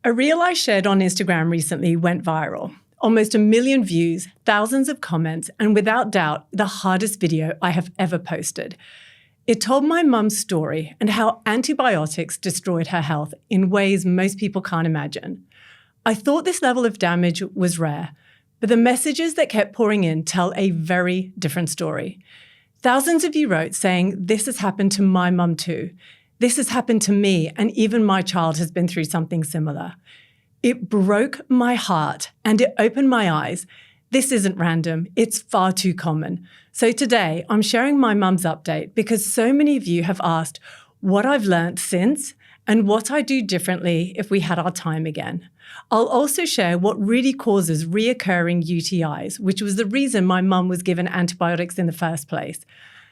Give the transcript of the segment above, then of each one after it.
A reel I shared on Instagram recently went viral. Almost 1 million views, thousands of comments, and without doubt, the hardest video I have ever posted. It told my mum's story and how antibiotics destroyed her health in ways most people can't imagine. I thought this level of damage was rare, but the messages that kept pouring in tell a very different story. Thousands of you wrote saying, "This has happened to my mum too. This has happened to me, and even my child has been through something similar." It broke my heart and it opened my eyes. This isn't random, it's far too common. So today, I'm sharing my mum's update because so many of you have asked what I've learned since and what I do differently if we had our time again. I'll also share what really causes reoccurring UTIs, which was the reason my mum was given antibiotics in the first place,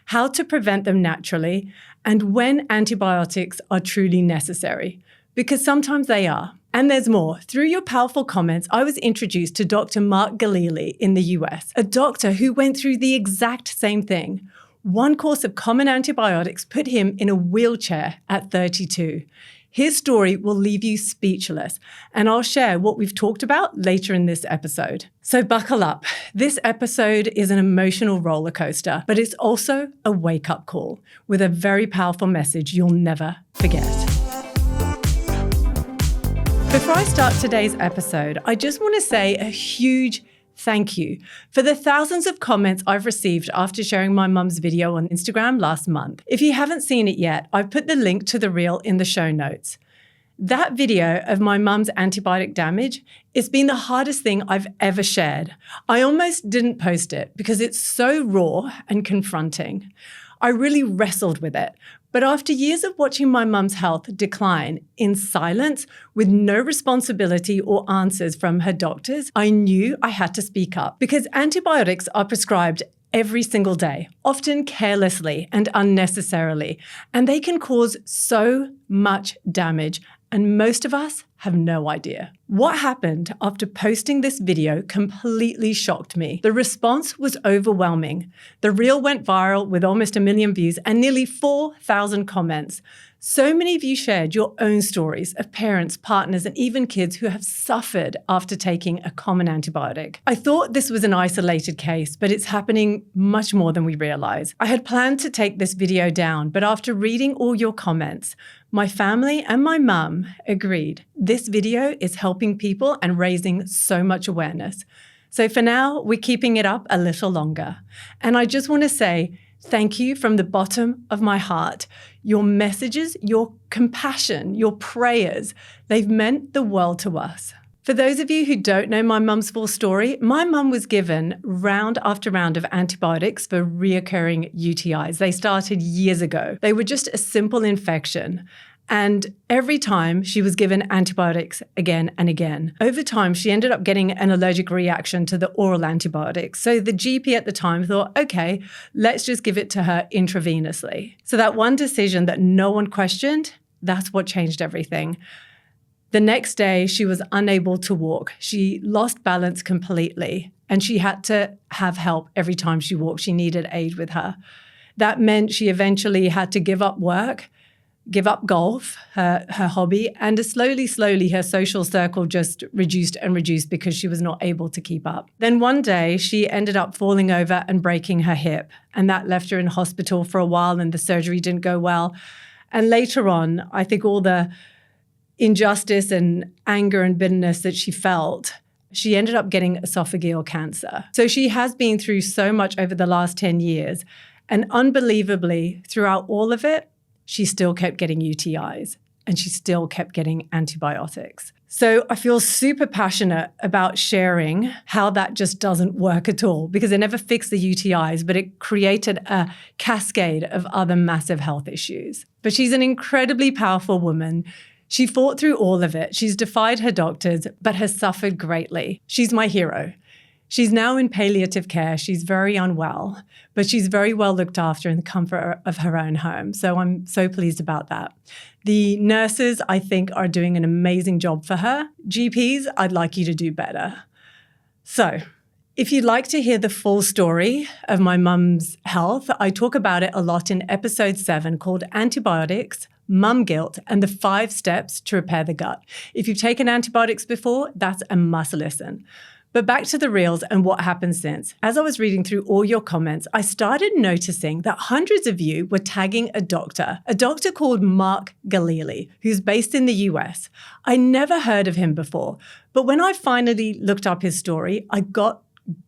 how to prevent them naturally, and when antibiotics are truly necessary, because sometimes they are. And there's more. Through your powerful comments, I was introduced to Dr. Mark Ghalili in the US, a doctor who went through the exact same thing. One course of common antibiotics put him in a wheelchair at 32. His story will leave you speechless, and I'll share what we've talked about later in this episode. So buckle up. This episode is an emotional roller coaster, but it's also a wake-up call with a very powerful message you'll never forget. Before I start today's episode, I just want to say a huge thank you for the thousands of comments I've received after sharing my mum's video on Instagram last month. If you haven't seen it yet, I've put the link to the reel in the show notes. That video of my mum's antibiotic damage, it's been the hardest thing I've ever shared. I almost didn't post it because it's so raw and confronting. I really wrestled with it. But after years of watching my mum's health decline in silence with no responsibility or answers from her doctors, I knew I had to speak up because antibiotics are prescribed every single day, often carelessly and unnecessarily, and they can cause so much damage, and most of us have no idea. What happened after posting this video completely shocked me. The response was overwhelming. The reel went viral with almost 1 million views and nearly 4,000 comments. So many of you shared your own stories of parents, partners, and even kids who have suffered after taking a common antibiotic. I thought this was an isolated case, but it's happening much more than we realize. I had planned to take this video down, but after reading all your comments, my family and my mum agreed. This video is helping people and raising so much awareness. So for now, we're keeping it up a little longer. And I just want to say, thank you from the bottom of my heart. Your messages, your compassion, your prayers, they've meant the world to us. For those of you who don't know my mum's full story, my mum was given round after round of antibiotics for reoccurring UTIs. They started years ago. They were just a simple infection. And every time she was given antibiotics again and again. Over time, she ended up getting an allergic reaction to the oral antibiotics. So the GP at the time thought, okay, let's just give it to her intravenously. So that one decision that no one questioned, that's what changed everything. The next day, she was unable to walk. She lost balance completely, and she had to have help every time she walked. She needed aid with her. That meant she eventually had to give up work, give up golf, her hobby, and slowly her social circle just reduced and reduced because she was not able to keep up. Then one day she ended up falling over and breaking her hip, and that left her in hospital for a while, and the surgery didn't go well. And later on, I think all the injustice and anger and bitterness that she felt, she ended up getting esophageal cancer. So she has been through so much over the last 10 years, and unbelievably, throughout all of it, she still kept getting UTIs and she still kept getting antibiotics. So I feel super passionate about sharing how that just doesn't work at all, because it never fixed the UTIs, but it created a cascade of other massive health issues. But she's an incredibly powerful woman. She fought through all of it. She's defied her doctors, but has suffered greatly. She's my hero. She's now in palliative care. She's very unwell, but she's very well looked after in the comfort of her own home. So I'm so pleased about that. The nurses, I think, are doing an amazing job for her. GPs, I'd like you to do better. So if you'd like to hear the full story of my mum's health, I talk about it a lot in episode 7 called Antibiotics, mum guilt, and the 5 steps to repair the gut. If you've taken antibiotics before, that's a must listen. But back to the reels and what happened since. As I was reading through all your comments, I started noticing that hundreds of you were tagging a doctor called Mark Ghalili, who's based in the US. I never heard of him before, but when I finally looked up his story, I got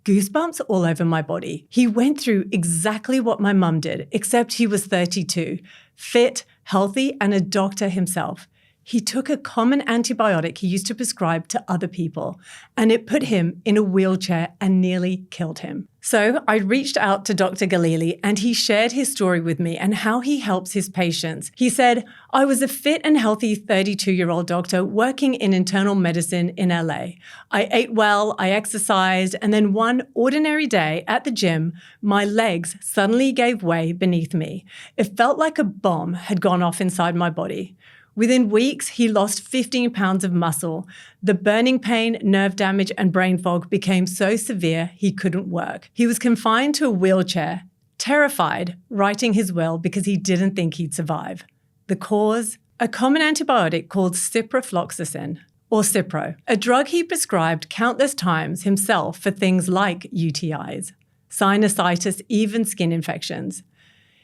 goosebumps all over my body. He went through exactly what my mum did, except he was 32, fit, healthy, and a doctor himself. He took a common antibiotic he used to prescribe to other people, and it put him in a wheelchair and nearly killed him. So I reached out to Dr. Ghalili, and he shared his story with me and how he helps his patients. He said, "I was a fit and healthy 32-year-old doctor working in internal medicine in LA. I ate well, I exercised, and then one ordinary day at the gym, my legs suddenly gave way beneath me. It felt like a bomb had gone off inside my body. Within weeks, he lost 15 pounds of muscle. The burning pain, nerve damage, and brain fog became so severe he couldn't work. He was confined to a wheelchair, terrified, writing his will because he didn't think he'd survive. The cause? A common antibiotic called ciprofloxacin, or Cipro, a drug he prescribed countless times himself for things like UTIs, sinusitis, even skin infections.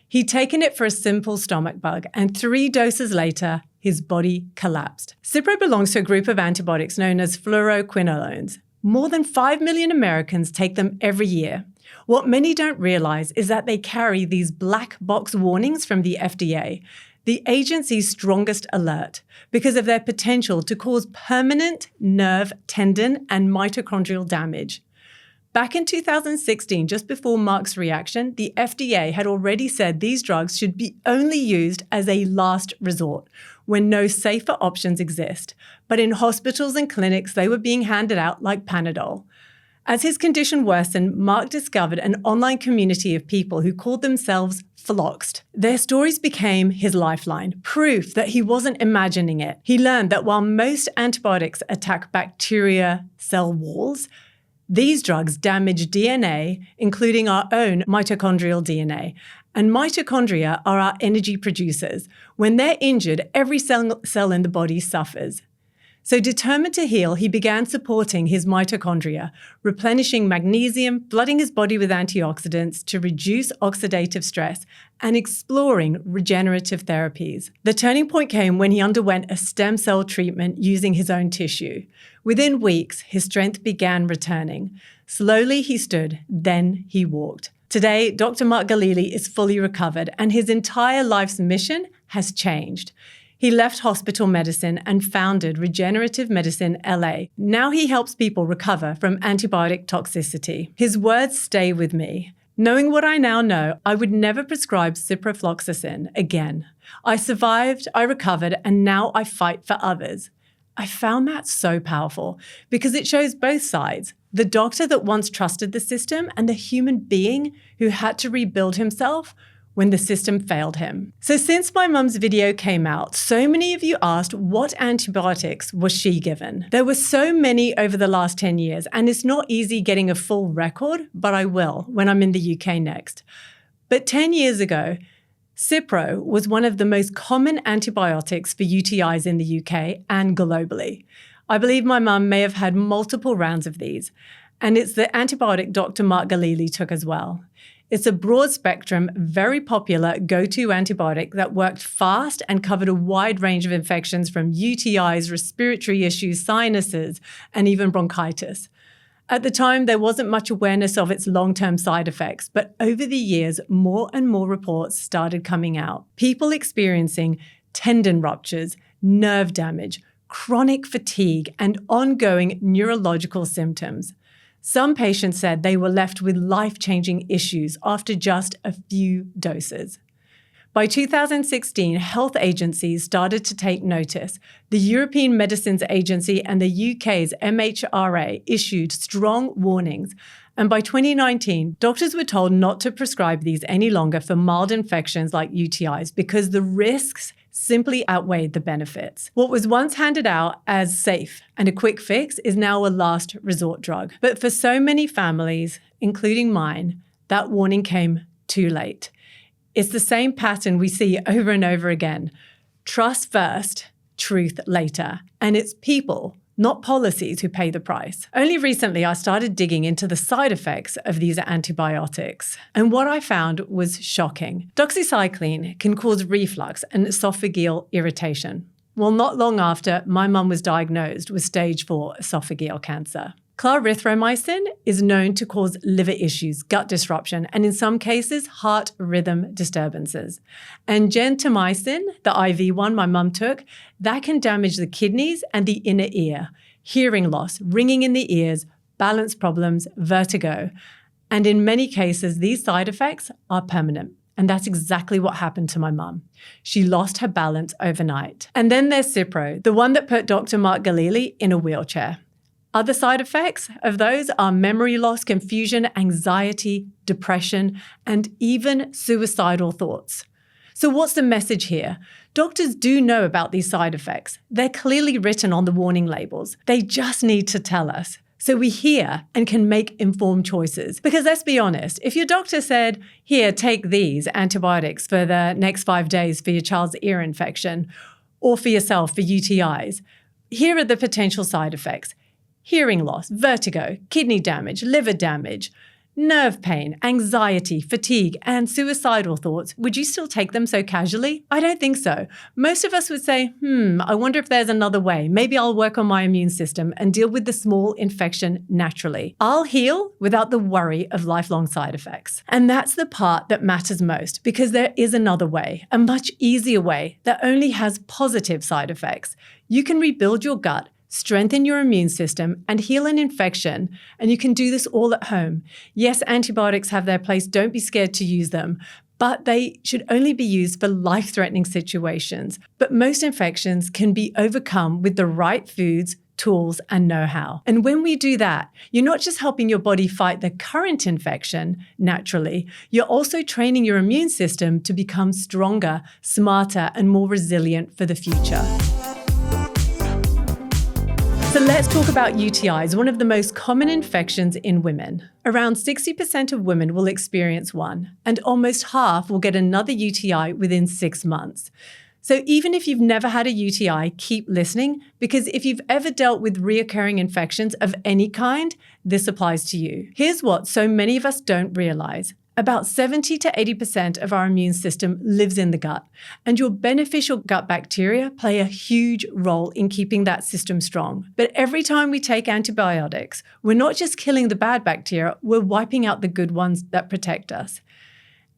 He'd taken it for a simple stomach bug, and 3 doses later, his body collapsed. Cipro belongs to a group of antibiotics known as fluoroquinolones. More than 5 million Americans take them every year. What many don't realize is that they carry these black box warnings from the FDA, the agency's strongest alert, because of their potential to cause permanent nerve, tendon, and mitochondrial damage. Back in 2016, just before Mark's reaction, the FDA had already said these drugs should be only used as a last resort, when no safer options exist. But in hospitals and clinics, they were being handed out like Panadol. As his condition worsened, Mark discovered an online community of people who called themselves Floxed. Their stories became his lifeline, proof that he wasn't imagining it. He learned that while most antibiotics attack bacteria cell walls, these drugs damage DNA, including our own mitochondrial DNA. And mitochondria are our energy producers. When they're injured, every cell in the body suffers. So determined to heal, he began supporting his mitochondria, replenishing magnesium, flooding his body with antioxidants to reduce oxidative stress, and exploring regenerative therapies. The turning point came when he underwent a stem cell treatment using his own tissue. Within weeks, his strength began returning. Slowly he stood, then he walked. Today, Dr. Mark Ghalili is fully recovered, and his entire life's mission has changed. He left hospital medicine and founded Regenerative Medicine LA. Now he helps people recover from antibiotic toxicity. His words stay with me. Knowing what I now know, I would never prescribe ciprofloxacin again. I survived, I recovered, and now I fight for others. I found that so powerful because it shows both sides. The doctor that once trusted the system and the human being who had to rebuild himself when the system failed him. So since my mum's video came out, so many of you asked what antibiotics was she given. There were so many over the last 10 years, and it's not easy getting a full record, but I will when I'm in the UK next. But 10 years ago, Cipro was one of the most common antibiotics for UTIs in the UK and globally. I believe my mum may have had multiple rounds of these, and it's the antibiotic Dr. Mark Ghalili took as well. It's a broad spectrum, very popular go-to antibiotic that worked fast and covered a wide range of infections from UTIs, respiratory issues, sinuses, and even bronchitis. At the time, there wasn't much awareness of its long-term side effects, but over the years, more and more reports started coming out. People experiencing tendon ruptures, nerve damage, chronic fatigue, and ongoing neurological symptoms. Some patients said they were left with life-changing issues after just a few doses. By 2016, health agencies started to take notice. The European Medicines Agency and the UK's MHRA issued strong warnings. And by 2019, doctors were told not to prescribe these any longer for mild infections like UTIs because the risks simply outweighed the benefits. What was once handed out as safe and a quick fix is now a last resort drug. But for so many families, including mine, that warning came too late. It's the same pattern we see over and over again. Trust first, truth later. And it's people, not policies, who pay the price. Only recently, I started digging into the side effects of these antibiotics. And what I found was shocking. Doxycycline can cause reflux and esophageal irritation. Well, not long after, my mum was diagnosed with stage 4 esophageal cancer. Clarithromycin is known to cause liver issues, gut disruption, and in some cases, heart rhythm disturbances. And gentamicin, the IV one my mum took, that can damage the kidneys and the inner ear, hearing loss, ringing in the ears, balance problems, vertigo. And in many cases, these side effects are permanent. And that's exactly what happened to my mum. She lost her balance overnight. And then there's Cipro, the one that put Dr. Mark Ghalili in a wheelchair. Other side effects of those are memory loss, confusion, anxiety, depression, and even suicidal thoughts. So what's the message here? Doctors do know about these side effects. They're clearly written on the warning labels. They just need to tell us, so we hear and can make informed choices. Because let's be honest, if your doctor said, here, take these antibiotics for the next 5 days for your child's ear infection, or for yourself for UTIs, here are the potential side effects: hearing loss, vertigo, kidney damage, liver damage, nerve pain, anxiety, fatigue, and suicidal thoughts. Would you still take them so casually? I don't think so. Most of us would say, I wonder if there's another way. Maybe I'll work on my immune system and deal with the small infection naturally. I'll heal without the worry of lifelong side effects. And that's the part that matters most, because there is another way, a much easier way that only has positive side effects. You can rebuild your gut, strengthen your immune system, and heal an infection. And you can do this all at home. Yes, antibiotics have their place. Don't be scared to use them. But they should only be used for life-threatening situations. But most infections can be overcome with the right foods, tools, and know-how. And when we do that, you're not just helping your body fight the current infection naturally, you're also training your immune system to become stronger, smarter, and more resilient for the future. So let's talk about UTIs, one of the most common infections in women. Around 60% of women will experience one, and almost half will get another UTI within 6 months. So even if you've never had a UTI, keep listening, because if you've ever dealt with reoccurring infections of any kind, this applies to you. Here's what so many of us don't realize. About 70 to 80% of our immune system lives in the gut, and your beneficial gut bacteria play a huge role in keeping that system strong. But every time we take antibiotics, we're not just killing the bad bacteria, we're wiping out the good ones that protect us.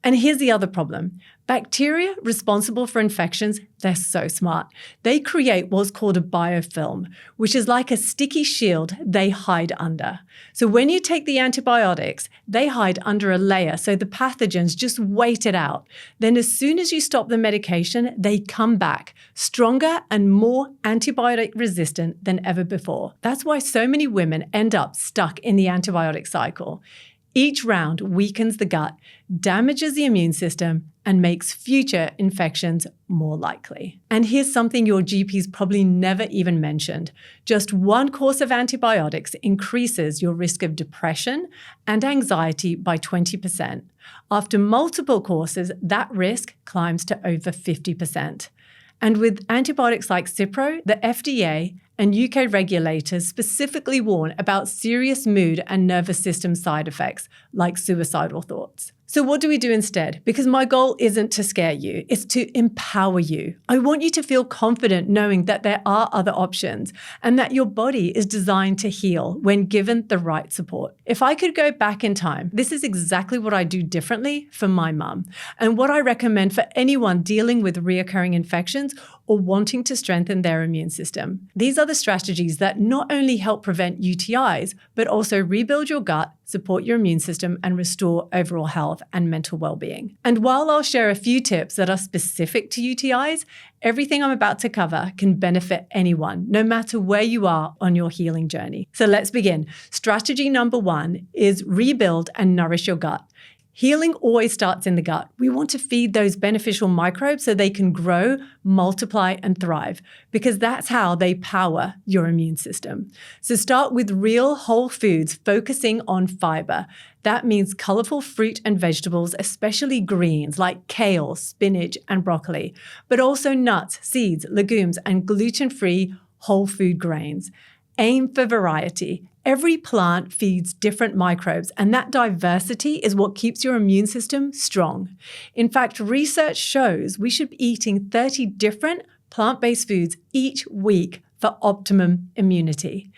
And here's the other problem. Bacteria responsible for infections, they're so smart. They create what's called a biofilm, which is like a sticky shield they hide under. So when you take the antibiotics, they hide under a layer so the pathogens just wait it out. Then as soon as you stop the medication, they come back, stronger and more antibiotic resistant than ever before. That's why so many women end up stuck in the antibiotic cycle. Each round weakens the gut, damages the immune system, and makes future infections more likely. And here's something your GP's probably never even mentioned. Just one course of antibiotics increases your risk of depression and anxiety by 20%. After multiple courses, that risk climbs to over 50%. And with antibiotics like Cipro, the FDA and UK regulators specifically warn about serious mood and nervous system side effects like suicidal thoughts. So what do we do instead? Because my goal isn't to scare you, it's to empower you. I want you to feel confident knowing that there are other options and that your body is designed to heal when given the right support. If I could go back in time, this is exactly what I do differently for my mum and what I recommend for anyone dealing with reoccurring infections or wanting to strengthen their immune system. These are the strategies that not only help prevent UTIs, but also rebuild your gut, support your immune system, and restore overall health and mental well-being. And while I'll share a few tips that are specific to UTIs, everything I'm about to cover can benefit anyone, no matter where you are on your healing journey. So let's begin. Strategy number 1 is rebuild and nourish your gut. Healing always starts in the gut. We want to feed those beneficial microbes so they can grow, multiply, and thrive, because that's how they power your immune system. So start with real whole foods, focusing on fiber. That means colorful fruit and vegetables, especially greens like kale, spinach, and broccoli, but also nuts, seeds, legumes, and gluten-free whole food grains. Aim for variety. Every plant feeds different microbes, and that diversity is what keeps your immune system strong. In fact, research shows we should be eating 30 different plant-based foods each week for optimum immunity.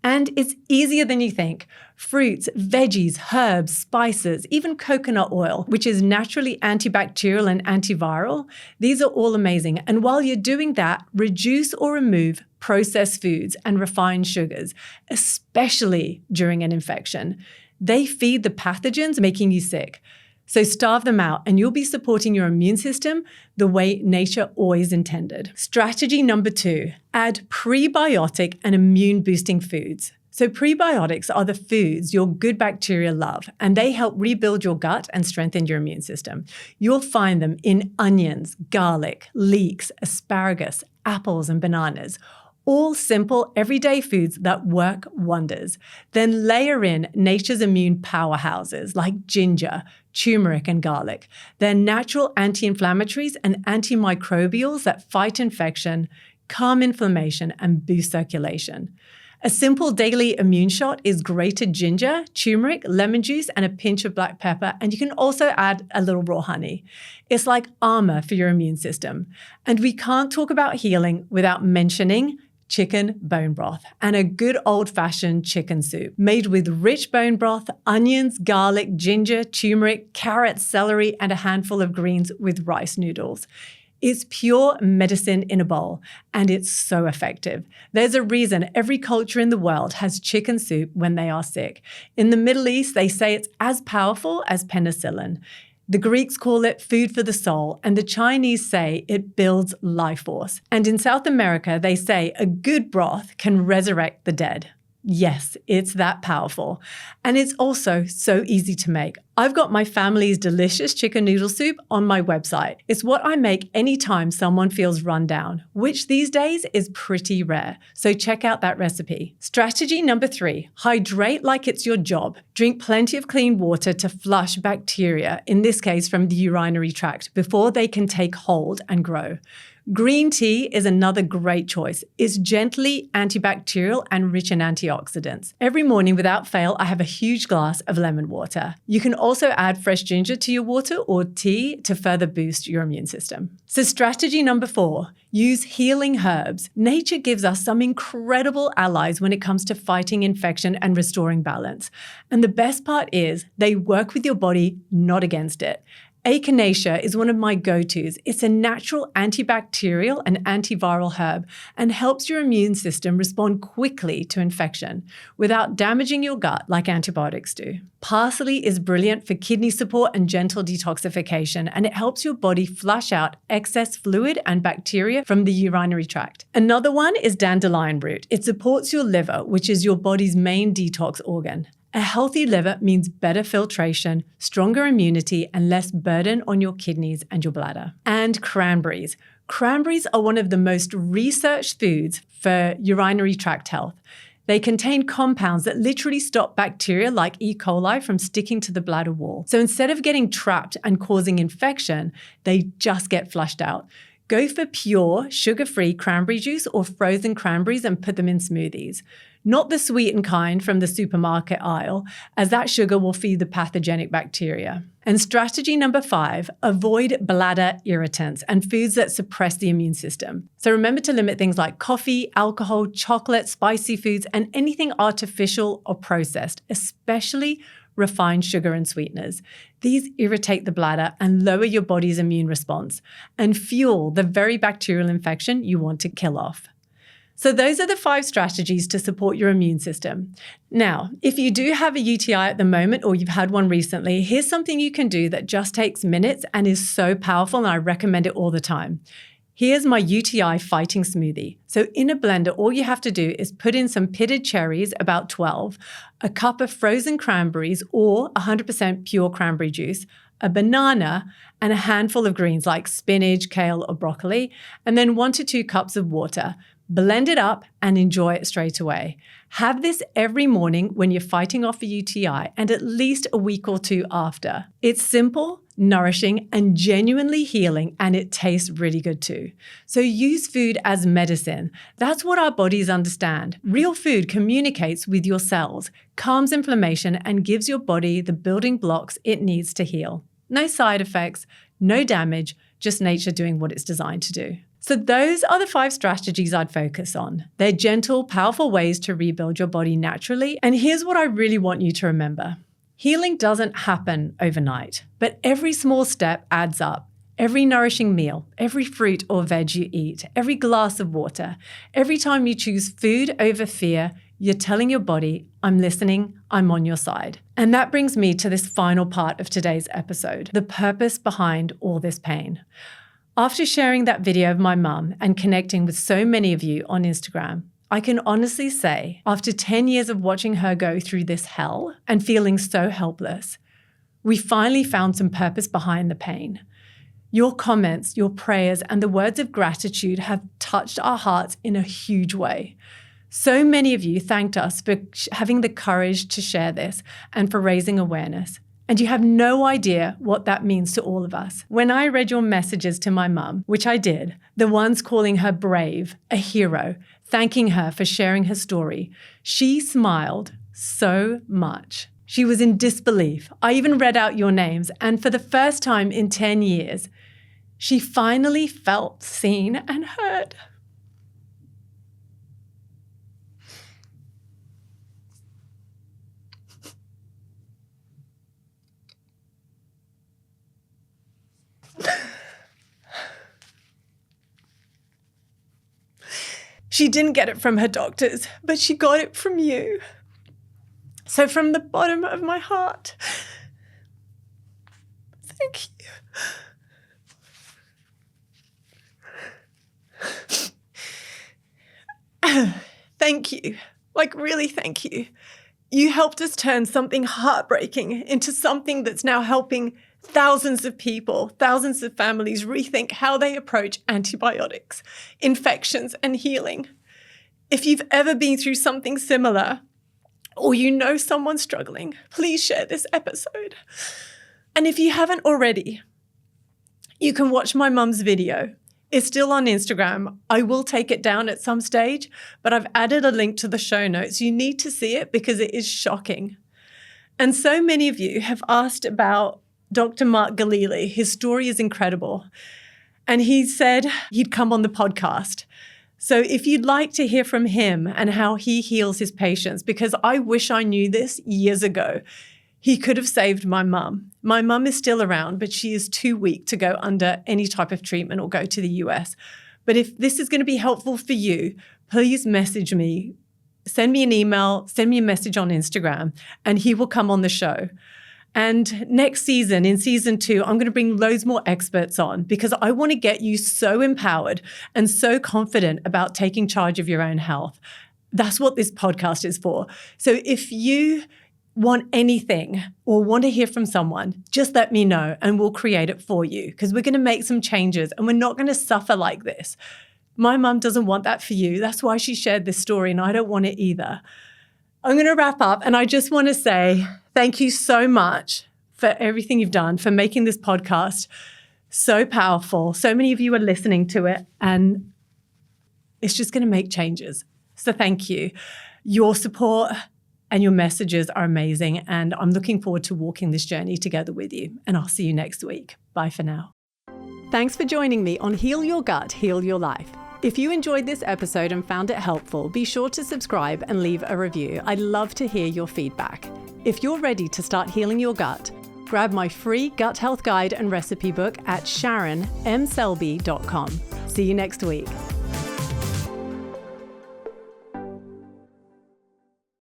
And it's easier than you think. Fruits, veggies, herbs, spices, even coconut oil, which is naturally antibacterial and antiviral, these are all amazing. And while you're doing that, reduce or remove processed foods and refined sugars, especially during an infection. They feed the pathogens making you sick. So starve them out and you'll be supporting your immune system the way nature always intended. Strategy number 2, add prebiotic and immune boosting foods. So prebiotics are the foods your good bacteria love, and they help rebuild your gut and strengthen your immune system. You'll find them in onions, garlic, leeks, asparagus, apples, and bananas. All simple, everyday foods that work wonders. Then layer in nature's immune powerhouses like ginger, turmeric, and garlic. They're natural anti-inflammatories and antimicrobials that fight infection, calm inflammation, and boost circulation. A simple daily immune shot is grated ginger, turmeric, lemon juice, and a pinch of black pepper, and you can also add a little raw honey. It's like armor for your immune system. And we can't talk about healing without mentioning chicken bone broth and a good old-fashioned chicken soup made with rich bone broth, onions, garlic, ginger, turmeric, carrots, celery, and a handful of greens with rice noodles. It's pure medicine in a bowl, and it's so effective. There's a reason every culture in the world has chicken soup when they are sick. In the Middle East, they say it's as powerful as penicillin. The Greeks call it food for the soul, and the Chinese say it builds life force. And in South America, they say a good broth can resurrect the dead. Yes, it's that powerful. And it's also so easy to make. I've got my family's delicious chicken noodle soup on my website. It's what I make anytime someone feels run down, which these days is pretty rare. So check out that recipe. Strategy number 3, hydrate like it's your job. Drink plenty of clean water to flush bacteria, in this case from the urinary tract, before they can take hold and grow. Green tea is another great choice. It's gently antibacterial and rich in antioxidants. Every morning, without fail, I have a huge glass of lemon water. You can also add fresh ginger to your water or tea to further boost your immune system. So strategy number 4, use healing herbs. Nature gives us some incredible allies when it comes to fighting infection and restoring balance. And the best part is they work with your body, not against it. Echinacea is one of my go-tos. It's a natural antibacterial and antiviral herb and helps your immune system respond quickly to infection without damaging your gut like antibiotics do. Parsley is brilliant for kidney support and gentle detoxification, and it helps your body flush out excess fluid and bacteria from the urinary tract. Another one is dandelion root. It supports your liver, which is your body's main detox organ. A healthy liver means better filtration, stronger immunity, and less burden on your kidneys and your bladder. And cranberries. Cranberries are one of the most researched foods for urinary tract health. They contain compounds that literally stop bacteria like E. coli from sticking to the bladder wall. So instead of getting trapped and causing infection, they just get flushed out. Go for pure, sugar-free cranberry juice or frozen cranberries and put them in smoothies. Not the sweetened kind from the supermarket aisle, as that sugar will feed the pathogenic bacteria. And strategy number 5, avoid bladder irritants and foods that suppress the immune system. So remember to limit things like coffee, alcohol, chocolate, spicy foods, and anything artificial or processed, especially refined sugar and sweeteners. These irritate the bladder and lower your body's immune response and fuel the very bacterial infection you want to kill off. So those are the 5 strategies to support your immune system. Now, if you do have a UTI at the moment or you've had one recently, here's something you can do that just takes minutes and is so powerful, and I recommend it all the time. Here's my UTI fighting smoothie. So in a blender, all you have to do is put in some pitted cherries, about 12, a cup of frozen cranberries or 100% pure cranberry juice, a banana, and a handful of greens like spinach, kale, or broccoli, and then 1 to 2 cups of water. Blend it up and enjoy it straight away. Have this every morning when you're fighting off a UTI and at least a week or 2 after. It's simple, nourishing, and genuinely healing, and it tastes really good too. So use food as medicine. That's what our bodies understand. Real food communicates with your cells, calms inflammation, and gives your body the building blocks it needs to heal. No side effects, no damage, just nature doing what it's designed to do. So those are the 5 strategies I'd focus on. They're gentle, powerful ways to rebuild your body naturally. And here's what I really want you to remember. Healing doesn't happen overnight, but every small step adds up. Every nourishing meal, every fruit or veg you eat, every glass of water, every time you choose food over fear, you're telling your body, I'm listening, I'm on your side. And that brings me to this final part of today's episode, the purpose behind all this pain. After sharing that video of my mum and connecting with so many of you on Instagram, I can honestly say, after 10 years of watching her go through this hell and feeling so helpless, we finally found some purpose behind the pain. Your comments, your prayers, and the words of gratitude have touched our hearts in a huge way. So many of you thanked us for having the courage to share this and for raising awareness. And you have no idea what that means to all of us. When I read your messages to my mum, which I did, the ones calling her brave, a hero, thanking her for sharing her story, she smiled so much. She was in disbelief. I even read out your names, and for the first time in 10 years, she finally felt seen and heard. She didn't get it from her doctors, but she got it from you. So from the bottom of my heart, thank you. Thank you. Like, really thank you. You helped us turn something heartbreaking into something that's now helping thousands of people, thousands of families rethink how they approach antibiotics, infections, and healing. If you've ever been through something similar, or you know someone struggling, please share this episode. And if you haven't already, you can watch my mum's video. It's still on Instagram. I will take it down at some stage, but I've added a link to the show notes. You need to see it because it is shocking. And so many of you have asked about Dr. Mark Ghalili. His story is incredible. And he said he'd come on the podcast. So if you'd like to hear from him and how he heals his patients, because I wish I knew this years ago, he could have saved my mum. My mum is still around, but she is too weak to go under any type of treatment or go to the US. But if this is going to be helpful for you, please message me, send me an email, send me a message on Instagram, and he will come on the show. And next season, in season 2, I'm going to bring loads more experts on because I want to get you so empowered and so confident about taking charge of your own health. That's what this podcast is for. So if you want anything or want to hear from someone, just let me know and we'll create it for you because we're going to make some changes and we're not going to suffer like this. My mum doesn't want that for you. That's why she shared this story and I don't want it either. I'm going to wrap up and I just want to say thank you so much for everything you've done, for making this podcast so powerful. So many of you are listening to it and it's just going to make changes. So thank you. Your support and your messages are amazing and I'm looking forward to walking this journey together with you. And I'll see you next week. Bye for now. Thanks for joining me on Heal Your Gut, Heal Your Life. If you enjoyed this episode and found it helpful, be sure to subscribe and leave a review. I'd love to hear your feedback. If you're ready to start healing your gut, grab my free gut health guide and recipe book at sharonmselby.com. See you next week.